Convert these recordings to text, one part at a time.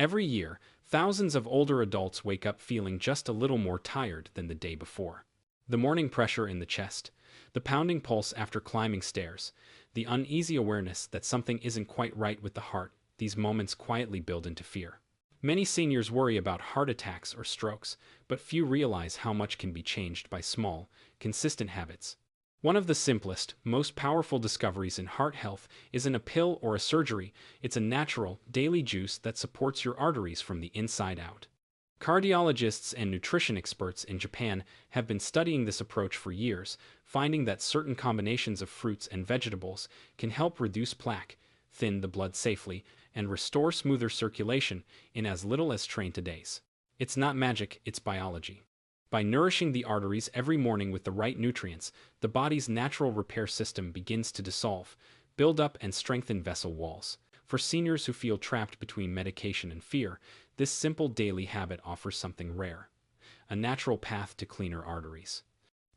Every year, thousands of older adults wake up feeling just a little more tired than the day before. The morning pressure in the chest, the pounding pulse after climbing stairs, the uneasy awareness that something isn't quite right with the heart, these moments quietly build into fear. Many seniors worry about heart attacks or strokes, but few realize how much can be changed by small, consistent habits. One of the simplest, most powerful discoveries in heart health isn't a pill or a surgery, it's a natural, daily juice that supports your arteries from the inside out. Cardiologists and nutrition experts in Japan have been studying this approach for years, finding that certain combinations of fruits and vegetables can help reduce plaque, thin the blood safely, and restore smoother circulation in as little as 20 days. It's not magic, it's biology. By nourishing the arteries every morning with the right nutrients, the body's natural repair system begins to dissolve, build up, and strengthen vessel walls. For seniors who feel trapped between medication and fear, this simple daily habit offers something rare: a natural path to cleaner arteries,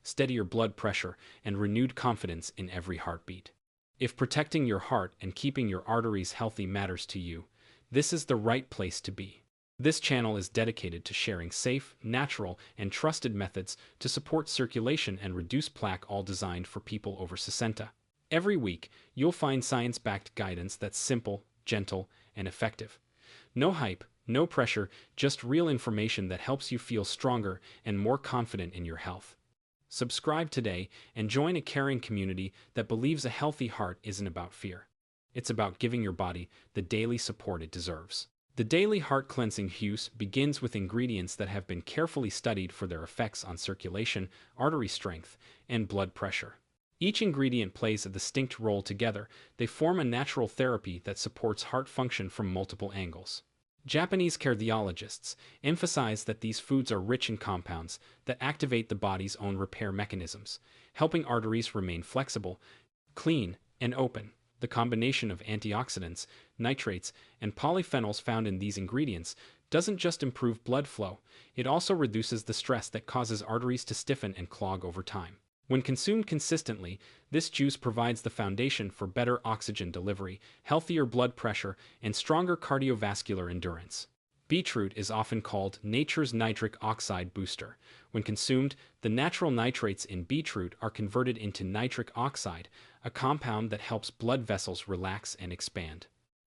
steadier blood pressure, and renewed confidence in every heartbeat. If protecting your heart and keeping your arteries healthy matters to you, this is the right place to be. This channel is dedicated to sharing safe, natural, and trusted methods to support circulation and reduce plaque, all designed for people over 60. Every week, you'll find science-backed guidance that's simple, gentle, and effective. No hype, no pressure, just real information that helps you feel stronger and more confident in your health. Subscribe today and join a caring community that believes a healthy heart isn't about fear. It's about giving your body the daily support it deserves. The daily heart cleansing juice begins with ingredients that have been carefully studied for their effects on circulation, artery strength, and blood pressure. Each ingredient plays a distinct role together. They form a natural therapy that supports heart function from multiple angles. Japanese cardiologists emphasize that these foods are rich in compounds that activate the body's own repair mechanisms, helping arteries remain flexible, clean, and open. The combination of antioxidants, nitrates, and polyphenols found in these ingredients doesn't just improve blood flow, it also reduces the stress that causes arteries to stiffen and clog over time. When consumed consistently, this juice provides the foundation for better oxygen delivery, healthier blood pressure, and stronger cardiovascular endurance. Beetroot is often called nature's nitric oxide booster. When consumed, the natural nitrates in beetroot are converted into nitric oxide, a compound that helps blood vessels relax and expand.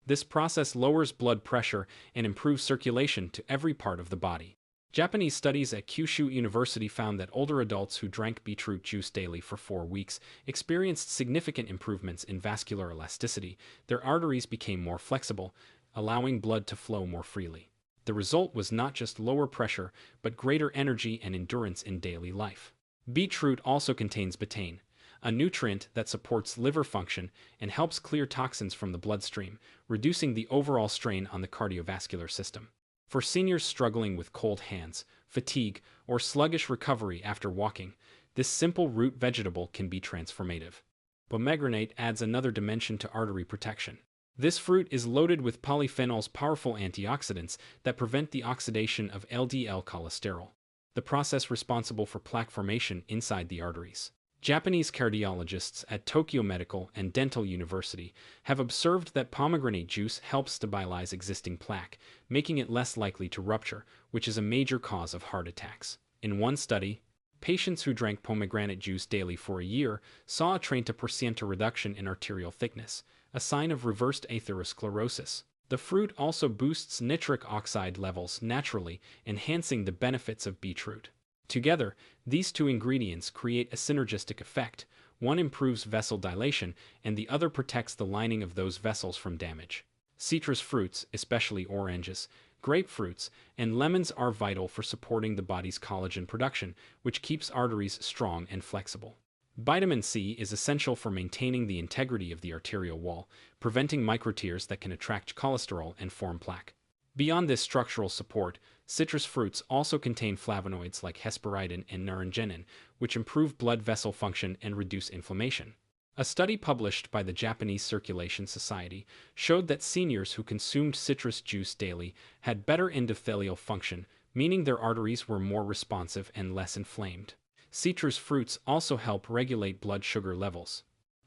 This process lowers blood pressure and improves circulation to every part of the body. Japanese studies at Kyushu University found that older adults who drank beetroot juice daily for 4 weeks experienced significant improvements in vascular elasticity. Their arteries became more flexible, allowing blood to flow more freely. The result was not just lower pressure, but greater energy and endurance in daily life. Beetroot also contains betaine, a nutrient that supports liver function and helps clear toxins from the bloodstream, reducing the overall strain on the cardiovascular system. For seniors struggling with cold hands, fatigue, or sluggish recovery after walking, this simple root vegetable can be transformative. Pomegranate adds another dimension to artery protection. This fruit is loaded with polyphenols, powerful antioxidants that prevent the oxidation of LDL cholesterol, the process responsible for plaque formation inside the arteries. Japanese cardiologists at Tokyo Medical and Dental University have observed that pomegranate juice helps stabilize existing plaque, making it less likely to rupture, which is a major cause of heart attacks. In one study, patients who drank pomegranate juice daily for a year saw a 20% reduction in arterial thickness, a sign of reversed atherosclerosis. The fruit also boosts nitric oxide levels naturally, enhancing the benefits of beetroot. Together, these two ingredients create a synergistic effect. One improves vessel dilation, and the other protects the lining of those vessels from damage. Citrus fruits, especially oranges, grapefruits, and lemons, are vital for supporting the body's collagen production, which keeps arteries strong and flexible. Vitamin C is essential for maintaining the integrity of the arterial wall, preventing microtears that can attract cholesterol and form plaque. Beyond this structural support, citrus fruits also contain flavonoids like hesperidin and naringenin, which improve blood vessel function and reduce inflammation. A study published by the Japanese Circulation Society showed that seniors who consumed citrus juice daily had better endothelial function, meaning their arteries were more responsive and less inflamed. Citrus fruits also help regulate blood sugar levels,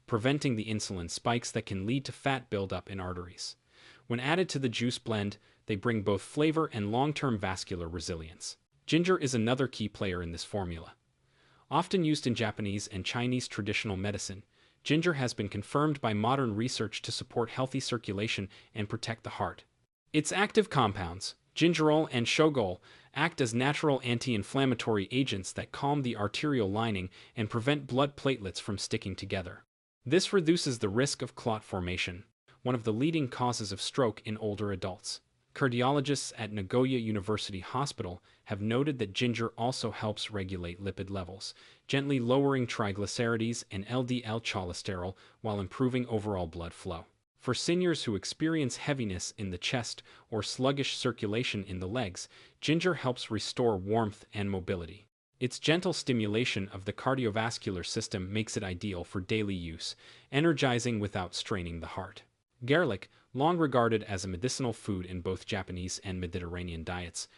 preventing the insulin spikes that can lead to fat buildup in arteries. When added to the juice blend, they bring both flavor and long-term vascular resilience. Ginger is another key player in this formula. Often used in Japanese and Chinese traditional medicine, ginger has been confirmed by modern research to support healthy circulation and protect the heart. Its active compounds, gingerol and shogaol, act as natural anti-inflammatory agents that calm the arterial lining and prevent blood platelets from sticking together. This reduces the risk of clot formation, one of the leading causes of stroke in older adults. Cardiologists at Nagoya University Hospital have noted that ginger also helps regulate lipid levels, gently lowering triglycerides and LDL cholesterol while improving overall blood flow. For seniors who experience heaviness in the chest or sluggish circulation in the legs, ginger helps restore warmth and mobility. Its gentle stimulation of the cardiovascular system makes it ideal for daily use, energizing without straining the heart. Garlic, long regarded as a medicinal food in both Japanese and Mediterranean diets,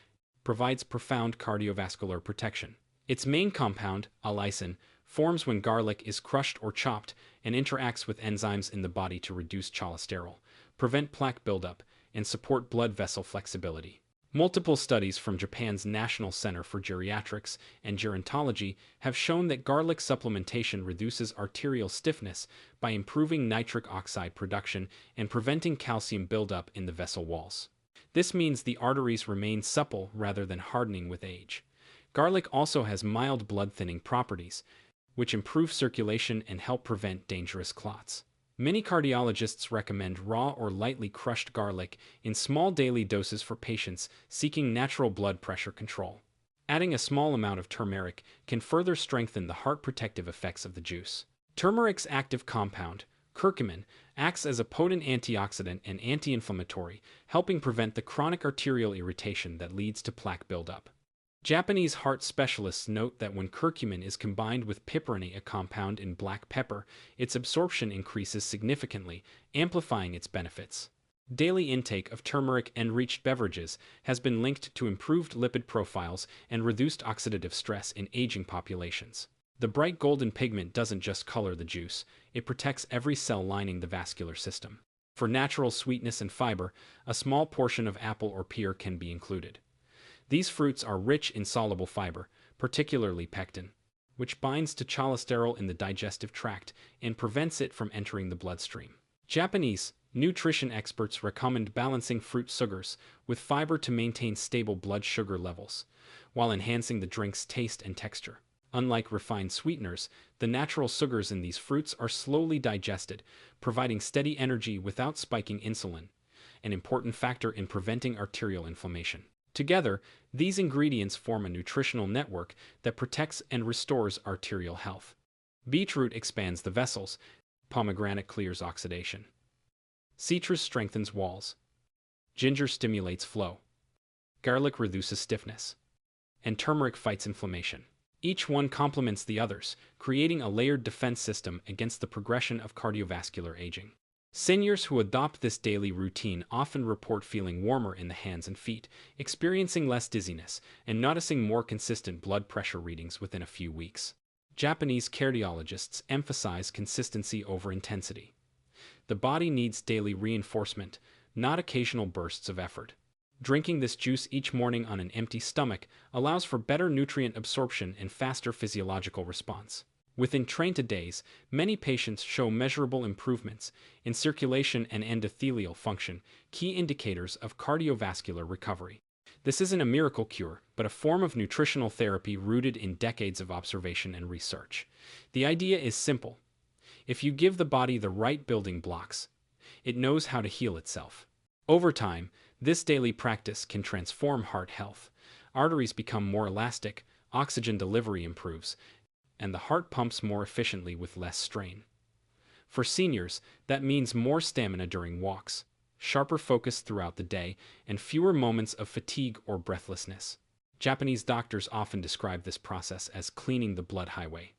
provides profound cardiovascular protection. Its main compound, allicin, forms when garlic is crushed or chopped and interacts with enzymes in the body to reduce cholesterol, prevent plaque buildup, and support blood vessel flexibility. Multiple studies from Japan's National Center for Geriatrics and Gerontology have shown that garlic supplementation reduces arterial stiffness by improving nitric oxide production and preventing calcium buildup in the vessel walls. This means the arteries remain supple rather than hardening with age. Garlic also has mild blood-thinning properties, which improve circulation and help prevent dangerous clots. Many cardiologists recommend raw or lightly crushed garlic in small daily doses for patients seeking natural blood pressure control. Adding a small amount of turmeric can further strengthen the heart protective effects of the juice. Turmeric's active compound, curcumin, acts as a potent antioxidant and anti-inflammatory, helping prevent the chronic arterial irritation that leads to plaque buildup. Japanese heart specialists note that when curcumin is combined with piperine, a compound in black pepper, its absorption increases significantly, amplifying its benefits. Daily intake of turmeric-enriched beverages has been linked to improved lipid profiles and reduced oxidative stress in aging populations. The bright golden pigment doesn't just color the juice, it protects every cell lining the vascular system. For natural sweetness and fiber, a small portion of apple or pear can be included. These fruits are rich in soluble fiber, particularly pectin, which binds to cholesterol in the digestive tract and prevents it from entering the bloodstream. Japanese nutrition experts recommend balancing fruit sugars with fiber to maintain stable blood sugar levels, while enhancing the drink's taste and texture. Unlike refined sweeteners, the natural sugars in these fruits are slowly digested, providing steady energy without spiking insulin, an important factor in preventing arterial inflammation. Together, these ingredients form a nutritional network that protects and restores arterial health. Beetroot expands the vessels, pomegranate clears oxidation. Citrus strengthens walls. Ginger stimulates flow. Garlic reduces stiffness. And turmeric fights inflammation. Each one complements the others, creating a layered defense system against the progression of cardiovascular aging. Seniors who adopt this daily routine often report feeling warmer in the hands and feet, experiencing less dizziness, and noticing more consistent blood pressure readings within a few weeks. Japanese cardiologists emphasize consistency over intensity. The body needs daily reinforcement, not occasional bursts of effort. Drinking this juice each morning on an empty stomach allows for better nutrient absorption and faster physiological response. Within trained days, many patients show measurable improvements in circulation and endothelial function, key indicators of cardiovascular recovery. This isn't a miracle cure, but a form of nutritional therapy rooted in decades of observation and research. The idea is simple. If you give the body the right building blocks, it knows how to heal itself. Over time, this daily practice can transform heart health. Arteries become more elastic, oxygen delivery improves, and the heart pumps more efficiently with less strain. For seniors, that means more stamina during walks, sharper focus throughout the day, and fewer moments of fatigue or breathlessness. Japanese doctors often describe this process as cleaning the blood highway,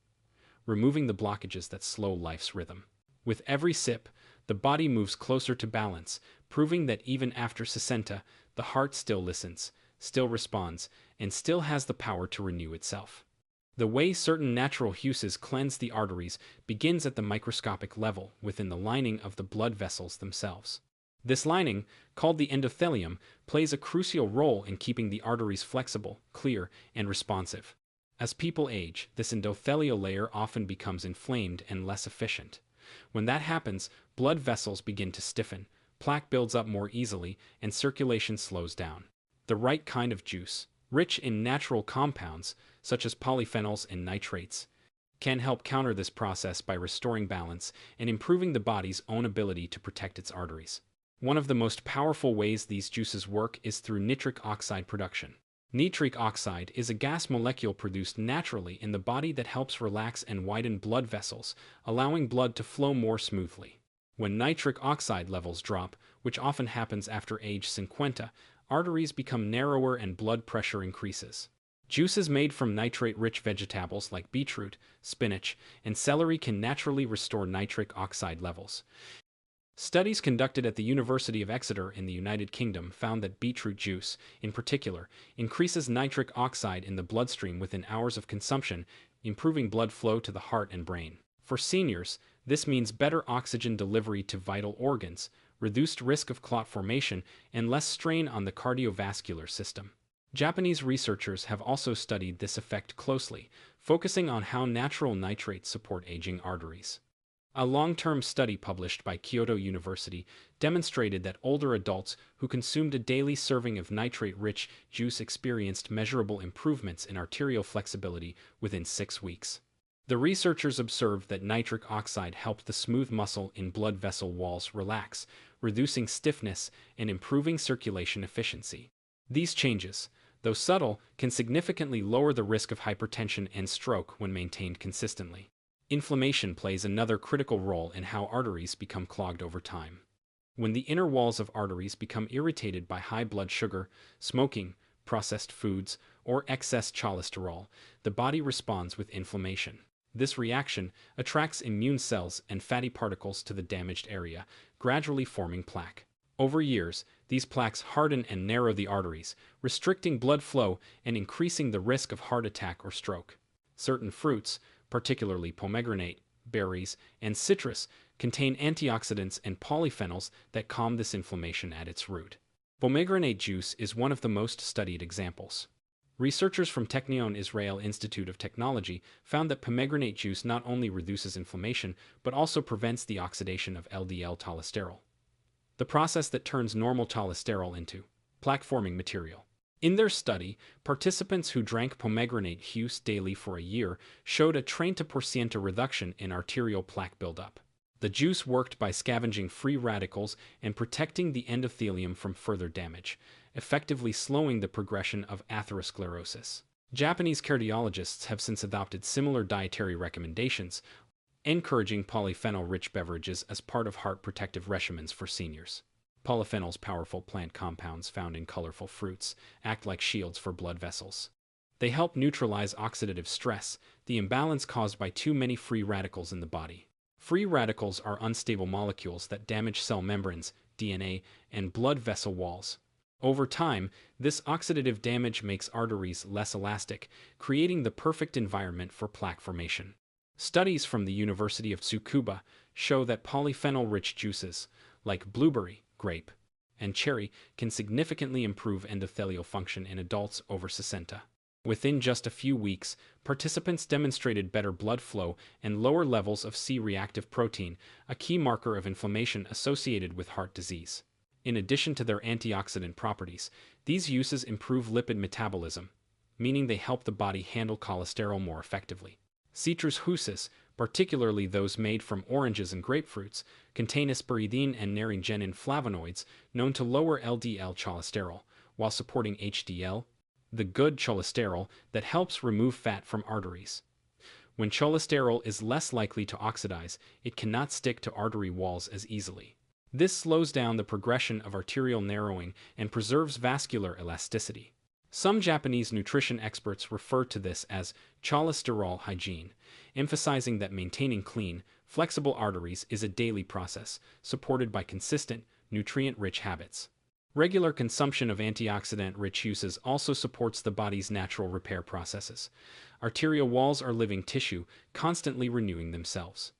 removing the blockages that slow life's rhythm. With every sip, the body moves closer to balance, proving that even after 60, the heart still listens, still responds, and still has the power to renew itself. The way certain natural juices cleanse the arteries begins at the microscopic level within the lining of the blood vessels themselves. This lining, called the endothelium, plays a crucial role in keeping the arteries flexible, clear, and responsive. As people age, this endothelial layer often becomes inflamed and less efficient. When that happens, blood vessels begin to stiffen, plaque builds up more easily, and circulation slows down. The right kind of juice, rich in natural compounds, such as polyphenols and nitrates, can help counter this process by restoring balance and improving the body's own ability to protect its arteries. One of the most powerful ways these juices work is through nitric oxide production. Nitric oxide is a gas molecule produced naturally in the body that helps relax and widen blood vessels, allowing blood to flow more smoothly. When nitric oxide levels drop, which often happens after age 50, arteries become narrower and blood pressure increases. Juices made from nitrate-rich vegetables like beetroot, spinach, and celery can naturally restore nitric oxide levels. Studies conducted at the University of Exeter in the United Kingdom found that beetroot juice, in particular, increases nitric oxide in the bloodstream within hours of consumption, improving blood flow to the heart and brain. For seniors, this means better oxygen delivery to vital organs, reduced risk of clot formation, and less strain on the cardiovascular system. Japanese researchers have also studied this effect closely, focusing on how natural nitrates support aging arteries. A long-term study published by Kyoto University demonstrated that older adults who consumed a daily serving of nitrate-rich juice experienced measurable improvements in arterial flexibility within 6 weeks. The researchers observed that nitric oxide helped the smooth muscle in blood vessel walls relax, reducing stiffness and improving circulation efficiency. These changes, though subtle, can significantly lower the risk of hypertension and stroke when maintained consistently. Inflammation plays another critical role in how arteries become clogged over time. When the inner walls of arteries become irritated by high blood sugar, smoking, processed foods, or excess cholesterol, the body responds with inflammation. This reaction attracts immune cells and fatty particles to the damaged area, gradually forming plaque. Over years, these plaques harden and narrow the arteries, restricting blood flow and increasing the risk of heart attack or stroke. Certain fruits, particularly pomegranate, berries, and citrus, contain antioxidants and polyphenols that calm this inflammation at its root. Pomegranate juice is one of the most studied examples. Researchers from Technion Israel Institute of Technology found that pomegranate juice not only reduces inflammation, but also prevents the oxidation of LDL cholesterol, the process that turns normal cholesterol into plaque-forming material. In their study, participants who drank pomegranate juice daily for a year showed a 30% reduction in arterial plaque buildup. The juice worked by scavenging free radicals and protecting the endothelium from further damage, effectively slowing the progression of atherosclerosis. Japanese cardiologists have since adopted similar dietary recommendations, encouraging polyphenol-rich beverages as part of heart protective regimens for seniors. Polyphenols, powerful plant compounds found in colorful fruits, act like shields for blood vessels. They help neutralize oxidative stress, the imbalance caused by too many free radicals in the body. Free radicals are unstable molecules that damage cell membranes, DNA, and blood vessel walls. Over time, this oxidative damage makes arteries less elastic, creating the perfect environment for plaque formation. Studies from the University of Tsukuba show that polyphenol-rich juices, like blueberry, grape, and cherry, can significantly improve endothelial function in adults over 60. Within just a few weeks, participants demonstrated better blood flow and lower levels of C-reactive protein, a key marker of inflammation associated with heart disease. In addition to their antioxidant properties, these uses improve lipid metabolism, meaning they help the body handle cholesterol more effectively. Citrus juices, particularly those made from oranges and grapefruits, contain asparagine and naringenin flavonoids known to lower LDL cholesterol, while supporting HDL, the good cholesterol that helps remove fat from arteries. When cholesterol is less likely to oxidize, it cannot stick to artery walls as easily. This slows down the progression of arterial narrowing and preserves vascular elasticity. Some Japanese nutrition experts refer to this as cholesterol hygiene, emphasizing that maintaining clean, flexible arteries is a daily process, supported by consistent, nutrient-rich habits. Regular consumption of antioxidant-rich juices also supports the body's natural repair processes. Arterial walls are living tissue, constantly renewing themselves.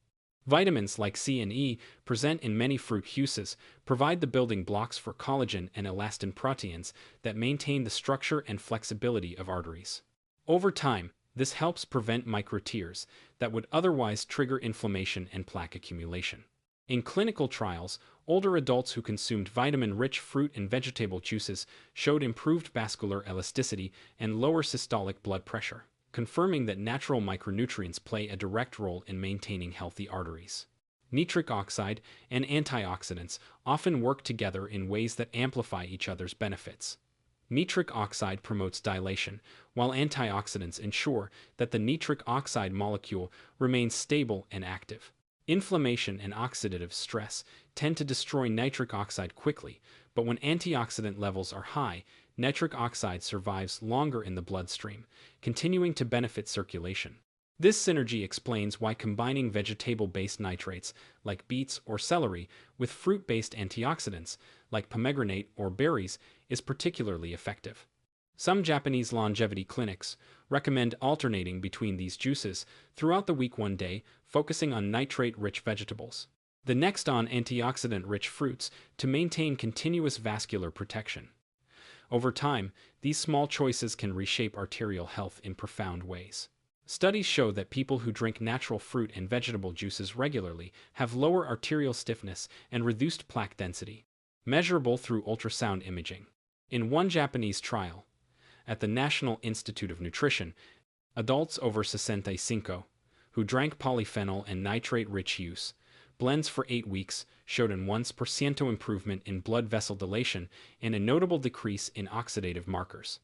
Vitamins like C and E, present in many fruit juices, provide the building blocks for collagen and elastin proteins that maintain the structure and flexibility of arteries. Over time, this helps prevent microtears that would otherwise trigger inflammation and plaque accumulation. In clinical trials, older adults who consumed vitamin-rich fruit and vegetable juices showed improved vascular elasticity and lower systolic blood pressure, confirming that natural micronutrients play a direct role in maintaining healthy arteries. Nitric oxide and antioxidants often work together in ways that amplify each other's benefits. Nitric oxide promotes dilation, while antioxidants ensure that the nitric oxide molecule remains stable and active. Inflammation and oxidative stress tend to destroy nitric oxide quickly, but when antioxidant levels are high, nitric oxide survives longer in the bloodstream, continuing to benefit circulation. This synergy explains why combining vegetable-based nitrates, like beets or celery, with fruit-based antioxidants, like pomegranate or berries, is particularly effective. Some Japanese longevity clinics recommend alternating between these juices throughout the week, one day focusing on nitrate-rich vegetables, the next on antioxidant-rich fruits to maintain continuous vascular protection. Over time, these small choices can reshape arterial health in profound ways. Studies show that people who drink natural fruit and vegetable juices regularly have lower arterial stiffness and reduced plaque density, measurable through ultrasound imaging. In one Japanese trial, at the National Institute of Nutrition, adults over 65 who drank polyphenol and nitrate-rich use blends for 8 weeks showed an 1% improvement in blood vessel dilation and a notable decrease in oxidative markers.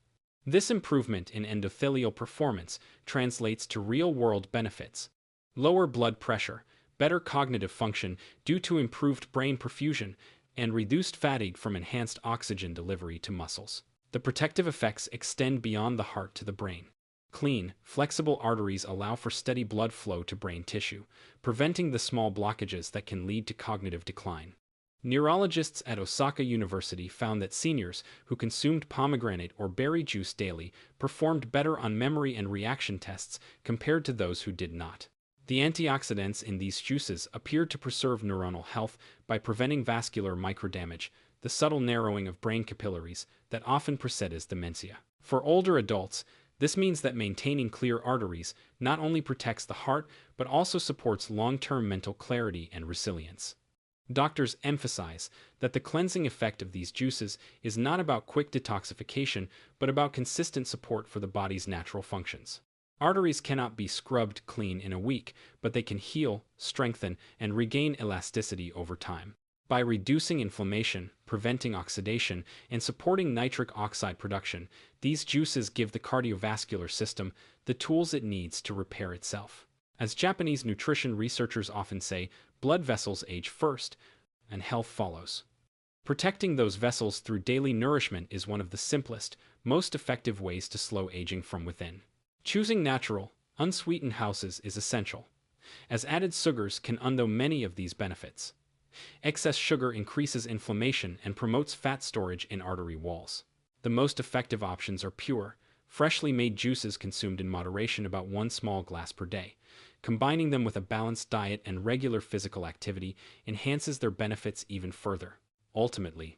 This improvement in endothelial performance translates to real-world benefits: lower blood pressure, better cognitive function due to improved brain perfusion, and reduced fatigue from enhanced oxygen delivery to muscles. The protective effects extend beyond the heart to the brain. Clean, flexible arteries allow for steady blood flow to brain tissue, preventing the small blockages that can lead to cognitive decline. Neurologists at Osaka University found that seniors who consumed pomegranate or berry juice daily performed better on memory and reaction tests compared to those who did not. The antioxidants in these juices appeared to preserve neuronal health by preventing vascular microdamage, the subtle narrowing of brain capillaries that often precedes dementia. For older adults, this means that maintaining clear arteries not only protects the heart but also supports long-term mental clarity and resilience. Doctors emphasize that the cleansing effect of these juices is not about quick detoxification but about consistent support for the body's natural functions. Arteries cannot be scrubbed clean in a week, but they can heal, strengthen, and regain elasticity over time. By reducing inflammation, preventing oxidation, and supporting nitric oxide production, these juices give the cardiovascular system the tools it needs to repair itself. As Japanese nutrition researchers often say, blood vessels age first, and health follows. Protecting those vessels through daily nourishment is one of the simplest, most effective ways to slow aging from within. Choosing natural, unsweetened houses is essential, as added sugars can undo many of these benefits. Excess sugar increases inflammation and promotes fat storage in artery walls. The most effective options are pure, freshly made juices consumed in moderation, about 1 small glass per day. Combining them with a balanced diet and regular physical activity enhances their benefits even further. Ultimately,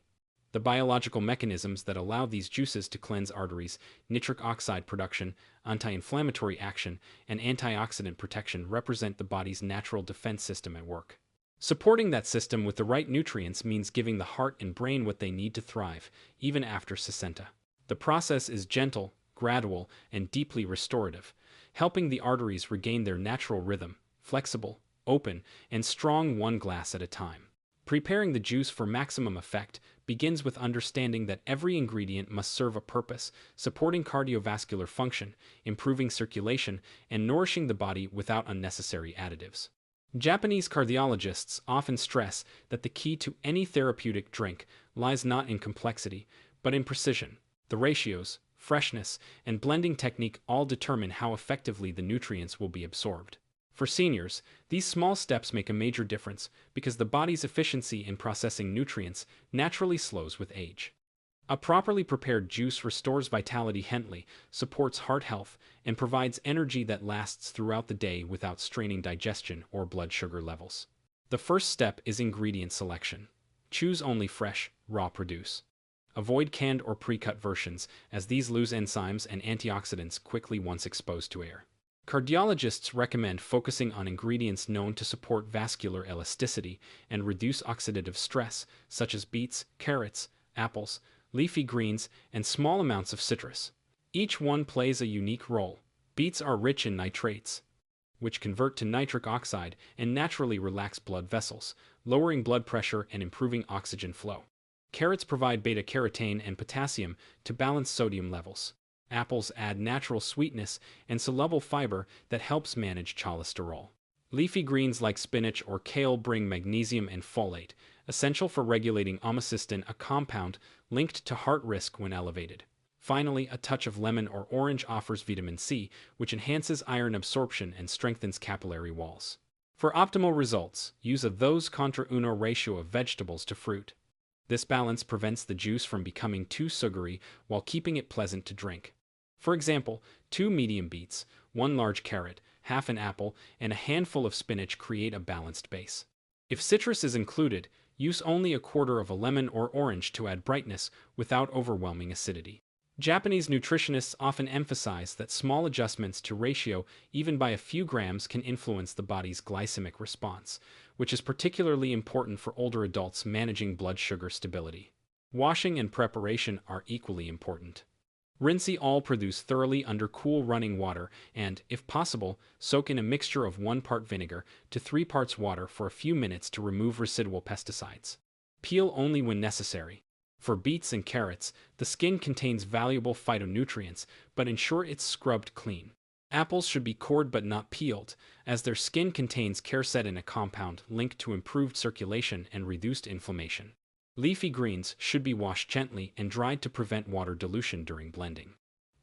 the biological mechanisms that allow these juices to cleanse arteries, nitric oxide production, anti-inflammatory action, and antioxidant protection represent the body's natural defense system at work. Supporting that system with the right nutrients means giving the heart and brain what they need to thrive, even after 60. The process is gentle, gradual, and deeply restorative, helping the arteries regain their natural rhythm, flexible, open, and strong, 1 glass at a time. Preparing the juice for maximum effect begins with understanding that every ingredient must serve a purpose, supporting cardiovascular function, improving circulation, and nourishing the body without unnecessary additives. Japanese cardiologists often stress that the key to any therapeutic drink lies not in complexity, but in precision. The ratios, freshness, and blending technique all determine how effectively the nutrients will be absorbed. For seniors, these small steps make a major difference because the body's efficiency in processing nutrients naturally slows with age. A properly prepared juice restores vitality gently, supports heart health, and provides energy that lasts throughout the day without straining digestion or blood sugar levels. The first step is ingredient selection. Choose only fresh, raw produce. Avoid canned or pre-cut versions, as these lose enzymes and antioxidants quickly once exposed to air. Cardiologists recommend focusing on ingredients known to support vascular elasticity and reduce oxidative stress, such as beets, carrots, apples, leafy greens, and small amounts of citrus. Each one plays a unique role. Beets are rich in nitrates, which convert to nitric oxide and naturally relax blood vessels, lowering blood pressure and improving oxygen flow. Carrots provide beta-carotene and potassium to balance sodium levels. Apples add natural sweetness and soluble fiber that helps manage cholesterol. Leafy greens like spinach or kale bring magnesium and folate, essential for regulating homocysteine, a compound linked to heart risk when elevated. Finally, a touch of lemon or orange offers vitamin C, which enhances iron absorption and strengthens capillary walls. For optimal results, use a dos contra uno ratio of vegetables to fruit. This balance prevents the juice from becoming too sugary while keeping it pleasant to drink. For example, 2 medium beets, 1 large carrot, half an apple, and a handful of spinach create a balanced base. If citrus is included, use only a quarter of a lemon or orange to add brightness without overwhelming acidity. Japanese nutritionists often emphasize that small adjustments to ratio, even by a few grams, can influence the body's glycemic response, which is particularly important for older adults managing blood sugar stability. Washing and preparation are equally important. Rinse all produce thoroughly under cool running water and, if possible, soak in a mixture of 1 part vinegar to 3 parts water for a few minutes to remove residual pesticides. Peel only when necessary. For beets and carrots, the skin contains valuable phytonutrients, but ensure it's scrubbed clean. Apples should be cored but not peeled, as their skin contains quercetin, a compound linked to improved circulation and reduced inflammation. Leafy greens should be washed gently and dried to prevent water dilution during blending.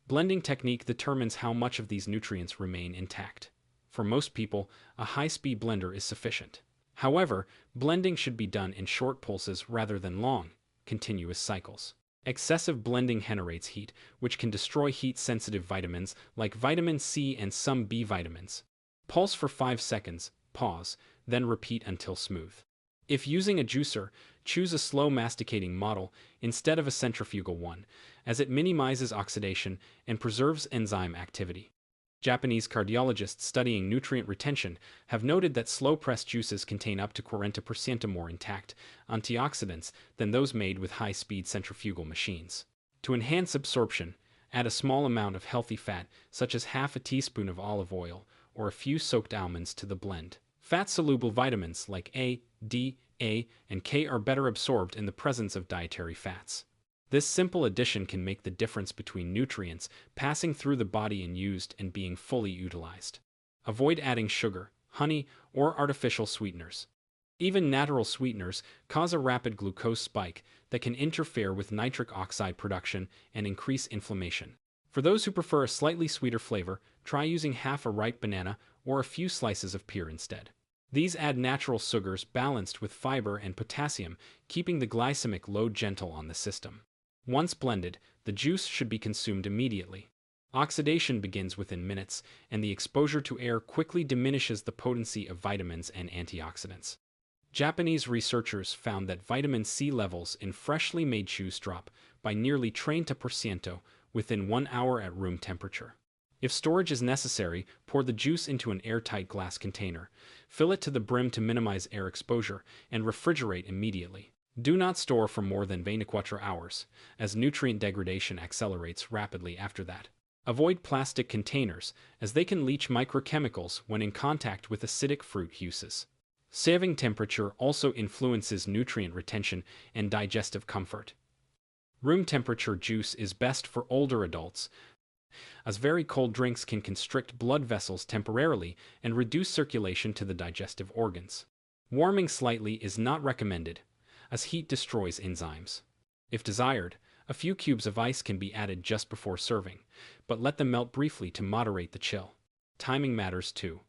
Blending technique determines how much of these nutrients remain intact. For most people, a high-speed blender is sufficient. However, blending should be done in short pulses rather than long, continuous cycles. Excessive blending generates heat, which can destroy heat-sensitive vitamins like vitamin C and some B vitamins. Pulse for 5 seconds, pause, then repeat until smooth. If using a juicer, choose a slow masticating model instead of a centrifugal one, as it minimizes oxidation and preserves enzyme activity. Japanese cardiologists studying nutrient retention have noted that slow-pressed juices contain up to 40% more intact antioxidants than those made with high-speed centrifugal machines. To enhance absorption, add a small amount of healthy fat, such as half a teaspoon of olive oil or a few soaked almonds to the blend. Fat-soluble vitamins like A, D, A, and K are better absorbed in the presence of dietary fats. This simple addition can make the difference between nutrients passing through the body and used and being fully utilized. Avoid adding sugar, honey, or artificial sweeteners. Even natural sweeteners cause a rapid glucose spike that can interfere with nitric oxide production and increase inflammation. For those who prefer a slightly sweeter flavor, try using half a ripe banana or a few slices of pear instead. These add natural sugars balanced with fiber and potassium, keeping the glycemic load gentle on the system. Once blended, the juice should be consumed immediately. Oxidation begins within minutes, and the exposure to air quickly diminishes the potency of vitamins and antioxidants. Japanese researchers found that vitamin C levels in freshly made juice drop by nearly 30% within 1 hour at room temperature. If storage is necessary, pour the juice into an airtight glass container, fill it to the brim to minimize air exposure, and refrigerate immediately. Do not store for more than 24 hours, as nutrient degradation accelerates rapidly after that. Avoid plastic containers, as they can leach microchemicals when in contact with acidic fruit juices. Serving temperature also influences nutrient retention and digestive comfort. Room temperature juice is best for older adults, as very cold drinks can constrict blood vessels temporarily and reduce circulation to the digestive organs. Warming slightly is not recommended, as heat destroys enzymes. If desired, a few cubes of ice can be added just before serving, but let them melt briefly to moderate the chill. Timing matters too.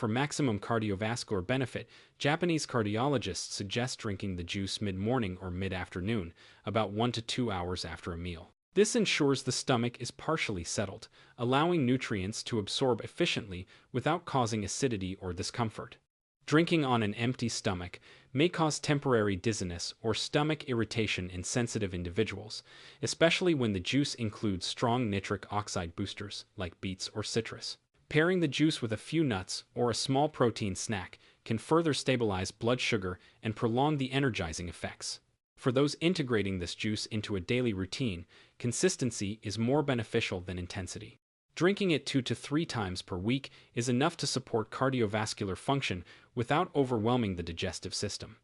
For maximum cardiovascular benefit, Japanese cardiologists suggest drinking the juice mid-morning or mid-afternoon, about 1 to 2 hours after a meal. This ensures the stomach is partially settled, allowing nutrients to absorb efficiently without causing acidity or discomfort. Drinking on an empty stomach may cause temporary dizziness or stomach irritation in sensitive individuals, especially when the juice includes strong nitric oxide boosters like beets or citrus. Pairing the juice with a few nuts or a small protein snack can further stabilize blood sugar and prolong the energizing effects. For those integrating this juice into a daily routine, consistency is more beneficial than intensity. Drinking it 2 to 3 times per week is enough to support cardiovascular function without overwhelming the digestive system.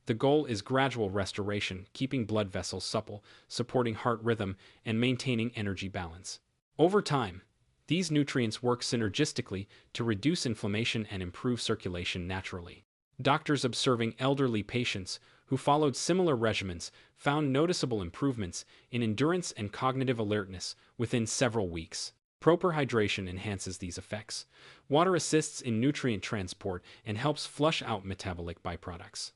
The goal is gradual restoration, keeping blood vessels supple, supporting heart rhythm, and maintaining energy balance. Over time, these nutrients work synergistically to reduce inflammation and improve circulation naturally. Doctors observing elderly patients who followed similar regimens found noticeable improvements in endurance and cognitive alertness within several weeks. Proper hydration enhances these effects. Water assists in nutrient transport and helps flush out metabolic byproducts.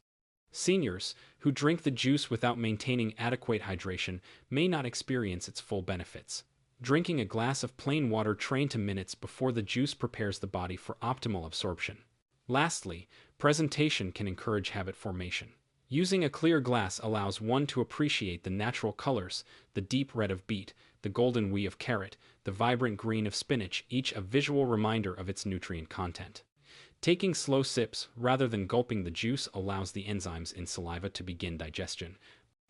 Seniors who drink the juice without maintaining adequate hydration may not experience its full benefits. Drinking a glass of plain water trained to minutes before the juice prepares the body for optimal absorption. Lastly, presentation can encourage habit formation. Using a clear glass allows one to appreciate the natural colors, the deep red of beet, the golden wheat of carrot, the vibrant green of spinach, each a visual reminder of its nutrient content. Taking slow sips rather than gulping the juice allows the enzymes in saliva to begin digestion,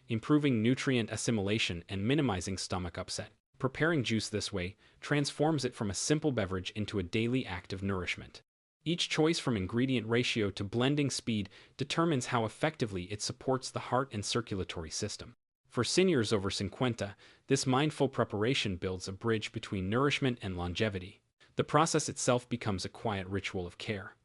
improving nutrient assimilation and minimizing stomach upset. Preparing juice this way transforms it from a simple beverage into a daily act of nourishment. Each choice from ingredient ratio to blending speed determines how effectively it supports the heart and circulatory system. For seniors over 50, this mindful preparation builds a bridge between nourishment and longevity. The process itself becomes a quiet ritual of care.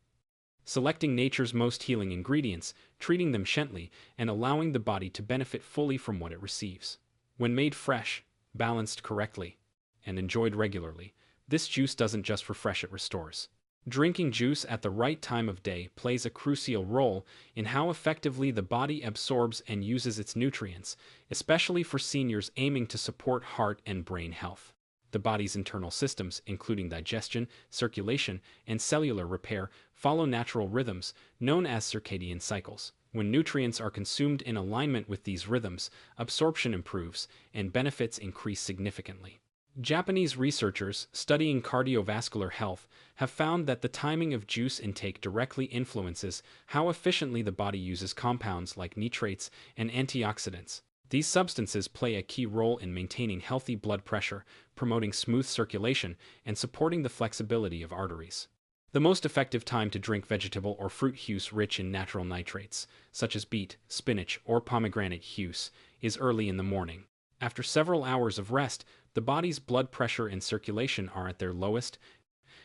Selecting nature's most healing ingredients, treating them gently, and allowing the body to benefit fully from what it receives. When made fresh, balanced correctly, and enjoyed regularly, this juice doesn't just refresh, it restores. Drinking juice at the right time of day plays a crucial role in how effectively the body absorbs and uses its nutrients, especially for seniors aiming to support heart and brain health. The body's internal systems, including digestion, circulation, and cellular repair, follow natural rhythms known as circadian cycles. When nutrients are consumed in alignment with these rhythms, absorption improves and benefits increase significantly. Japanese researchers studying cardiovascular health have found that the timing of juice intake directly influences how efficiently the body uses compounds like nitrates and antioxidants. These substances play a key role in maintaining healthy blood pressure, promoting smooth circulation, and supporting the flexibility of arteries. The most effective time to drink vegetable or fruit juice rich in natural nitrates, such as beet, spinach, or pomegranate juice, is early in the morning. After several hours of rest, the body's blood pressure and circulation are at their lowest,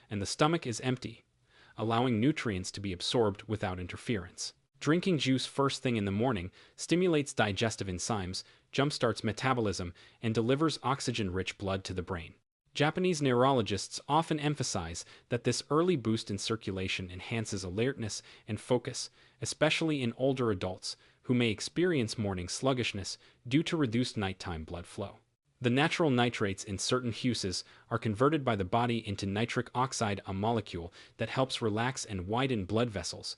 and the stomach is empty, allowing nutrients to be absorbed without interference. Drinking juice first thing in the morning stimulates digestive enzymes, jumpstarts metabolism, and delivers oxygen-rich blood to the brain. Japanese neurologists often emphasize that this early boost in circulation enhances alertness and focus, especially in older adults who may experience morning sluggishness due to reduced nighttime blood flow. The natural nitrates in certain juices are converted by the body into nitric oxide, a molecule that helps relax and widen blood vessels,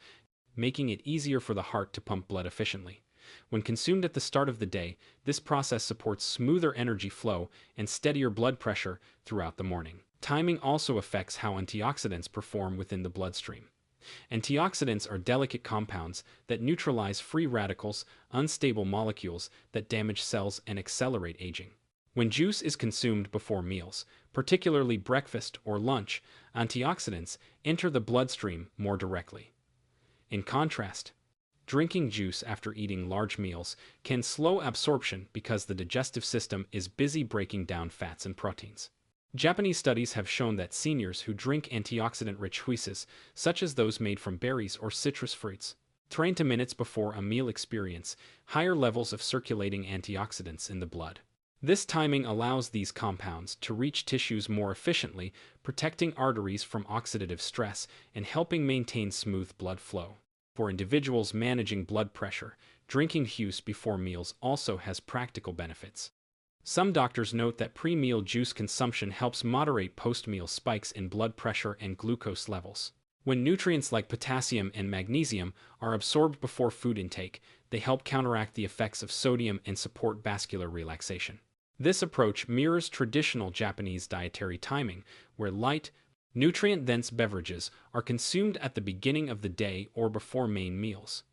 making it easier for the heart to pump blood efficiently. When consumed at the start of the day, this process supports smoother energy flow and steadier blood pressure throughout the morning. Timing also affects how antioxidants perform within the bloodstream. Antioxidants are delicate compounds that neutralize free radicals, unstable molecules that damage cells and accelerate aging. When juice is consumed before meals, particularly breakfast or lunch, antioxidants enter the bloodstream more directly. In contrast, drinking juice after eating large meals can slow absorption because the digestive system is busy breaking down fats and proteins. Japanese studies have shown that seniors who drink antioxidant-rich juices, such as those made from berries or citrus fruits, trained to minutes before a meal experience higher levels of circulating antioxidants in the blood. This timing allows these compounds to reach tissues more efficiently, protecting arteries from oxidative stress and helping maintain smooth blood flow. For individuals managing blood pressure, drinking juice before meals also has practical benefits. Some doctors note that pre-meal juice consumption helps moderate post-meal spikes in blood pressure and glucose levels. When nutrients like potassium and magnesium are absorbed before food intake, they help counteract the effects of sodium and support vascular relaxation. This approach mirrors traditional Japanese dietary timing, where light, nutrient-dense beverages are consumed at the beginning of the day or before main meals,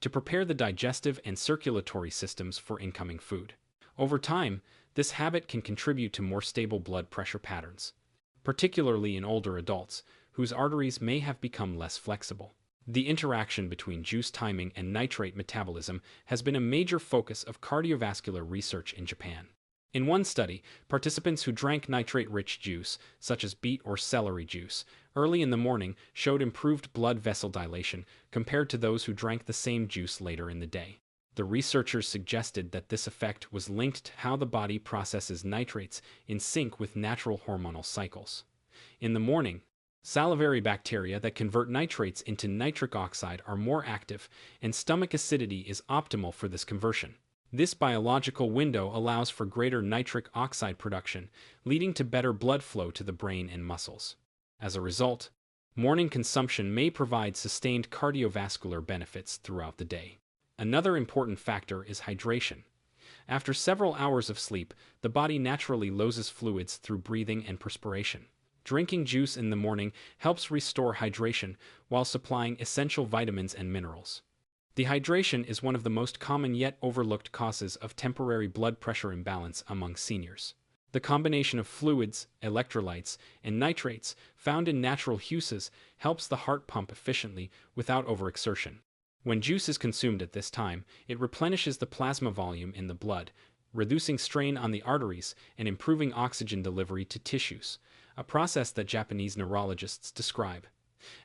to prepare the digestive and circulatory systems for incoming food. Over time, this habit can contribute to more stable blood pressure patterns, particularly in older adults, whose arteries may have become less flexible. The interaction between juice timing and nitrate metabolism has been a major focus of cardiovascular research in Japan. In one study, participants who drank nitrate-rich juice, such as beet or celery juice, early in the morning showed improved blood vessel dilation compared to those who drank the same juice later in the day. The researchers suggested that this effect was linked to how the body processes nitrates in sync with natural hormonal cycles. In the morning, salivary bacteria that convert nitrates into nitric oxide are more active, and stomach acidity is optimal for this conversion. This biological window allows for greater nitric oxide production, leading to better blood flow to the brain and muscles. As a result, morning consumption may provide sustained cardiovascular benefits throughout the day. Another important factor is hydration. After several hours of sleep, the body naturally loses fluids through breathing and perspiration. Drinking juice in the morning helps restore hydration while supplying essential vitamins and minerals. Dehydration is one of the most common yet overlooked causes of temporary blood pressure imbalance among seniors. The combination of fluids, electrolytes, and nitrates found in natural juices helps the heart pump efficiently without overexertion. When juice is consumed at this time, it replenishes the plasma volume in the blood, reducing strain on the arteries and improving oxygen delivery to tissues, a process that Japanese neurologists describe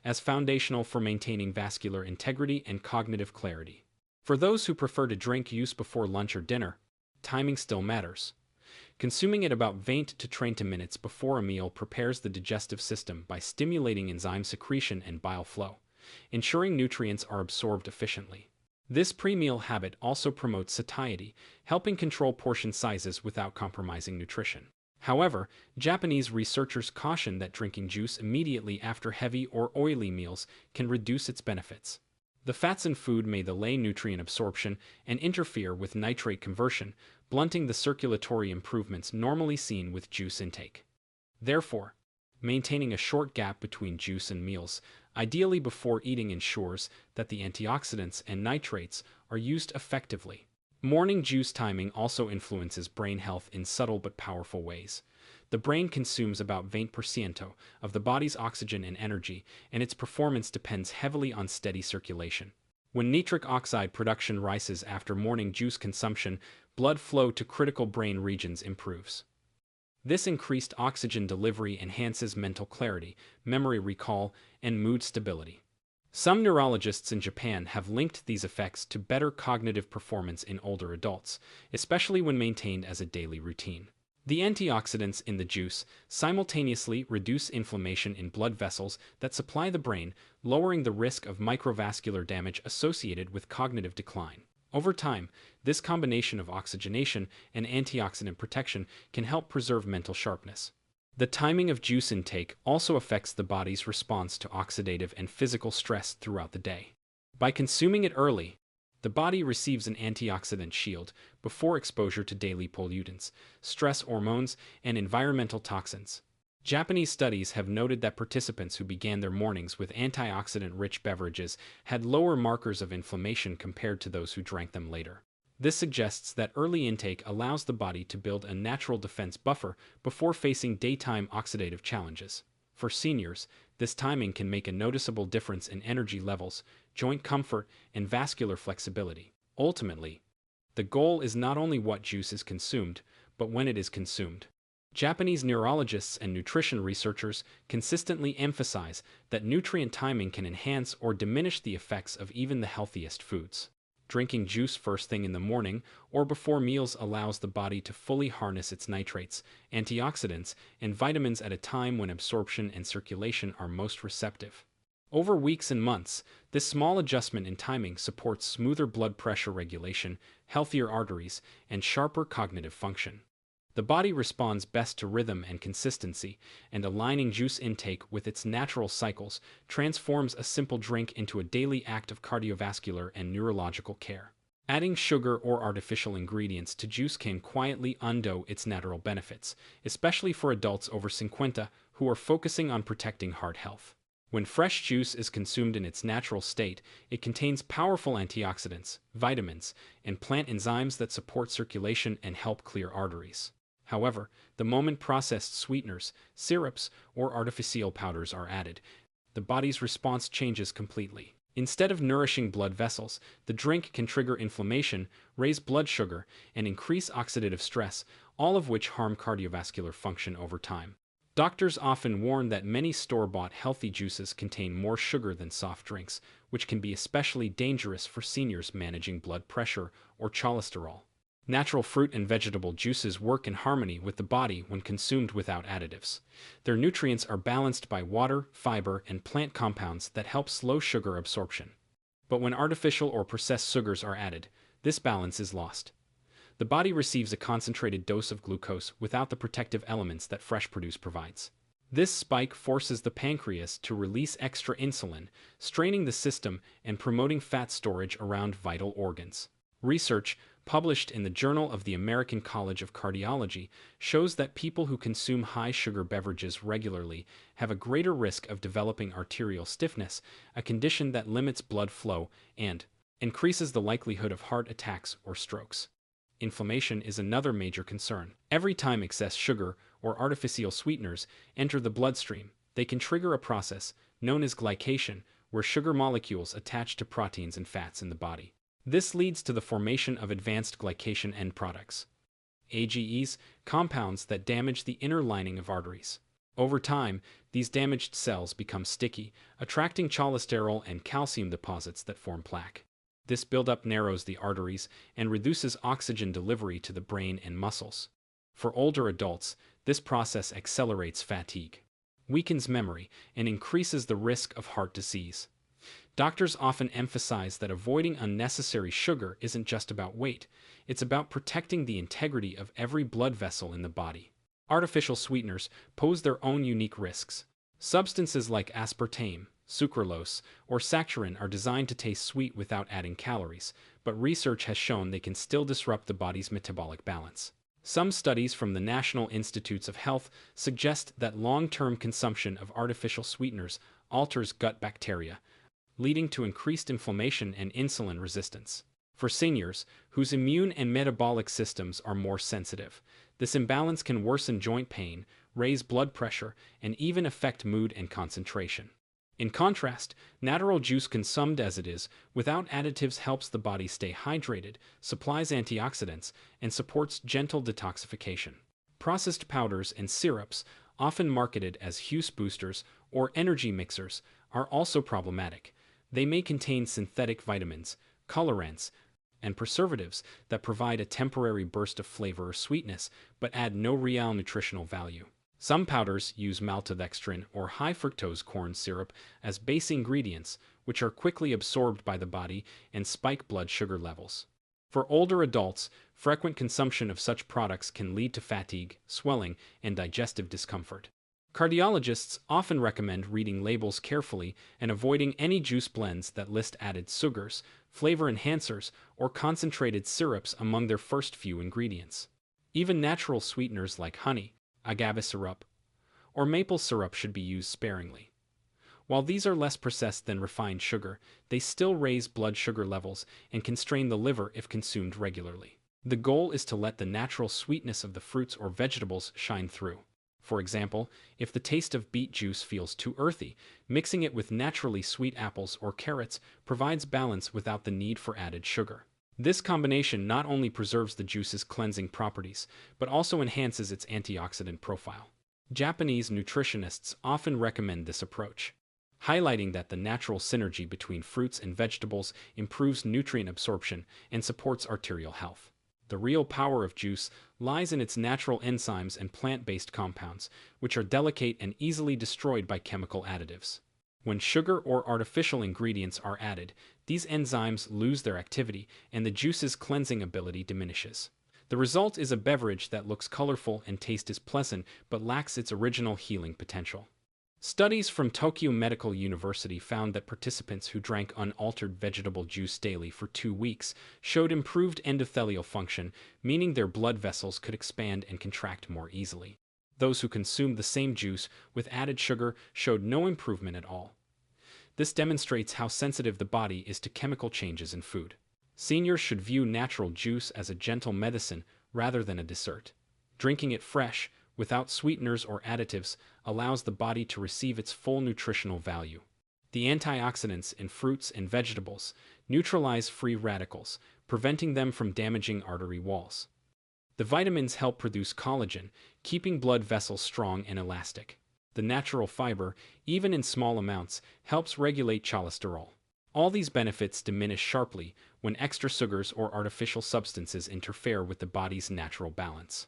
as foundational for maintaining vascular integrity and cognitive clarity. For those who prefer to drink juice before lunch or dinner, timing still matters. Consuming it about 20 to 30 minutes before a meal prepares the digestive system by stimulating enzyme secretion and bile flow, ensuring nutrients are absorbed efficiently. This pre-meal habit also promotes satiety, helping control portion sizes without compromising nutrition. However, Japanese researchers caution that drinking juice immediately after heavy or oily meals can reduce its benefits. The fats in food may delay nutrient absorption and interfere with nitrate conversion, blunting the circulatory improvements normally seen with juice intake. Therefore, maintaining a short gap between juice and meals, ideally before eating, ensures that the antioxidants and nitrates are used effectively. Morning juice timing also influences brain health in subtle but powerful ways. The brain consumes about 20% of the body's oxygen and energy, and its performance depends heavily on steady circulation. When nitric oxide production rises after morning juice consumption, blood flow to critical brain regions improves. This increased oxygen delivery enhances mental clarity, memory recall, and mood stability. Some neurologists in Japan have linked these effects to better cognitive performance in older adults, especially when maintained as a daily routine. The antioxidants in the juice simultaneously reduce inflammation in blood vessels that supply the brain, lowering the risk of microvascular damage associated with cognitive decline. Over time, this combination of oxygenation and antioxidant protection can help preserve mental sharpness. The timing of juice intake also affects the body's response to oxidative and physical stress throughout the day. By consuming it early, the body receives an antioxidant shield before exposure to daily pollutants, stress hormones, and environmental toxins. Japanese studies have noted that participants who began their mornings with antioxidant-rich beverages had lower markers of inflammation compared to those who drank them later. This suggests that early intake allows the body to build a natural defense buffer before facing daytime oxidative challenges. For seniors, this timing can make a noticeable difference in energy levels, joint comfort, and vascular flexibility. Ultimately, the goal is not only what juice is consumed, but when it is consumed. Japanese neurologists and nutrition researchers consistently emphasize that nutrient timing can enhance or diminish the effects of even the healthiest foods. Drinking juice first thing in the morning or before meals allows the body to fully harness its nitrates, antioxidants, and vitamins at a time when absorption and circulation are most receptive. Over weeks and months, this small adjustment in timing supports smoother blood pressure regulation, healthier arteries, and sharper cognitive function. The body responds best to rhythm and consistency, and aligning juice intake with its natural cycles transforms a simple drink into a daily act of cardiovascular and neurological care. Adding sugar or artificial ingredients to juice can quietly undo its natural benefits, especially for adults over 50 who are focusing on protecting heart health. When fresh juice is consumed in its natural state, it contains powerful antioxidants, vitamins, and plant enzymes that support circulation and help clear arteries. However, the moment processed sweeteners, syrups, or artificial powders are added, the body's response changes completely. Instead of nourishing blood vessels, the drink can trigger inflammation, raise blood sugar, and increase oxidative stress, all of which harm cardiovascular function over time. Doctors often warn that many store-bought healthy juices contain more sugar than soft drinks, which can be especially dangerous for seniors managing blood pressure or cholesterol. Natural fruit and vegetable juices work in harmony with the body when consumed without additives. Their nutrients are balanced by water, fiber, and plant compounds that help slow sugar absorption. But when artificial or processed sugars are added, this balance is lost. The body receives a concentrated dose of glucose without the protective elements that fresh produce provides. This spike forces the pancreas to release extra insulin, straining the system and promoting fat storage around vital organs. Research, published in the Journal of the American College of Cardiology, shows that people who consume high-sugar beverages regularly have a greater risk of developing arterial stiffness, a condition that limits blood flow and increases the likelihood of heart attacks or strokes. Inflammation is another major concern. Every time excess sugar or artificial sweeteners enter the bloodstream, they can trigger a process known as glycation, where sugar molecules attach to proteins and fats in the body. This leads to the formation of advanced glycation end products, AGEs, compounds that damage the inner lining of arteries. Over time, these damaged cells become sticky, attracting cholesterol and calcium deposits that form plaque. This buildup narrows the arteries and reduces oxygen delivery to the brain and muscles. For older adults, this process accelerates fatigue, weakens memory, and increases the risk of heart disease. Doctors often emphasize that avoiding unnecessary sugar isn't just about weight, it's about protecting the integrity of every blood vessel in the body. Artificial sweeteners pose their own unique risks. Substances like aspartame, sucralose, or saccharin are designed to taste sweet without adding calories, but research has shown they can still disrupt the body's metabolic balance. Some studies from the National Institutes of Health suggest that long-term consumption of artificial sweeteners alters gut bacteria, leading to increased inflammation and insulin resistance. For seniors, whose immune and metabolic systems are more sensitive, this imbalance can worsen joint pain, raise blood pressure, and even affect mood and concentration. In contrast, natural juice consumed as it is, without additives, helps the body stay hydrated, supplies antioxidants, and supports gentle detoxification. Processed powders and syrups, often marketed as Hughes boosters or energy mixers, are also problematic. They may contain synthetic vitamins, colorants, and preservatives that provide a temporary burst of flavor or sweetness, but add no real nutritional value. Some powders use maltodextrin or high-fructose corn syrup as base ingredients, which are quickly absorbed by the body and spike blood sugar levels. For older adults, frequent consumption of such products can lead to fatigue, swelling, and digestive discomfort. Cardiologists often recommend reading labels carefully and avoiding any juice blends that list added sugars, flavor enhancers, or concentrated syrups among their first few ingredients. Even natural sweeteners like honey, agave syrup, or maple syrup should be used sparingly. While these are less processed than refined sugar, they still raise blood sugar levels and can strain the liver if consumed regularly. The goal is to let the natural sweetness of the fruits or vegetables shine through. For example, if the taste of beet juice feels too earthy, mixing it with naturally sweet apples or carrots provides balance without the need for added sugar. This combination not only preserves the juice's cleansing properties, but also enhances its antioxidant profile. Japanese nutritionists often recommend this approach. highlighting that the natural synergy between fruits and vegetables improves nutrient absorption and supports arterial health. The real power of juice lies in its natural enzymes and plant-based compounds, which are delicate and easily destroyed by chemical additives. When sugar or artificial ingredients are added, these enzymes lose their activity and the juice's cleansing ability diminishes. The result is a beverage that looks colorful and tastes pleasant but lacks its original healing potential. Studies from Tokyo Medical University found that participants who drank unaltered vegetable juice daily for 2 weeks showed improved endothelial function, meaning their blood vessels could expand and contract more easily. Those who consumed the same juice with added sugar showed no improvement at all. This demonstrates how sensitive the body is to chemical changes in food. Seniors should view natural juice as a gentle medicine rather than a dessert. Drinking it fresh, without sweeteners or additives, allows the body to receive its full nutritional value. The antioxidants in fruits and vegetables neutralize free radicals, preventing them from damaging artery walls. The vitamins help produce collagen, keeping blood vessels strong and elastic. The natural fiber, even in small amounts, helps regulate cholesterol. All these benefits diminish sharply when extra sugars or artificial substances interfere with the body's natural balance.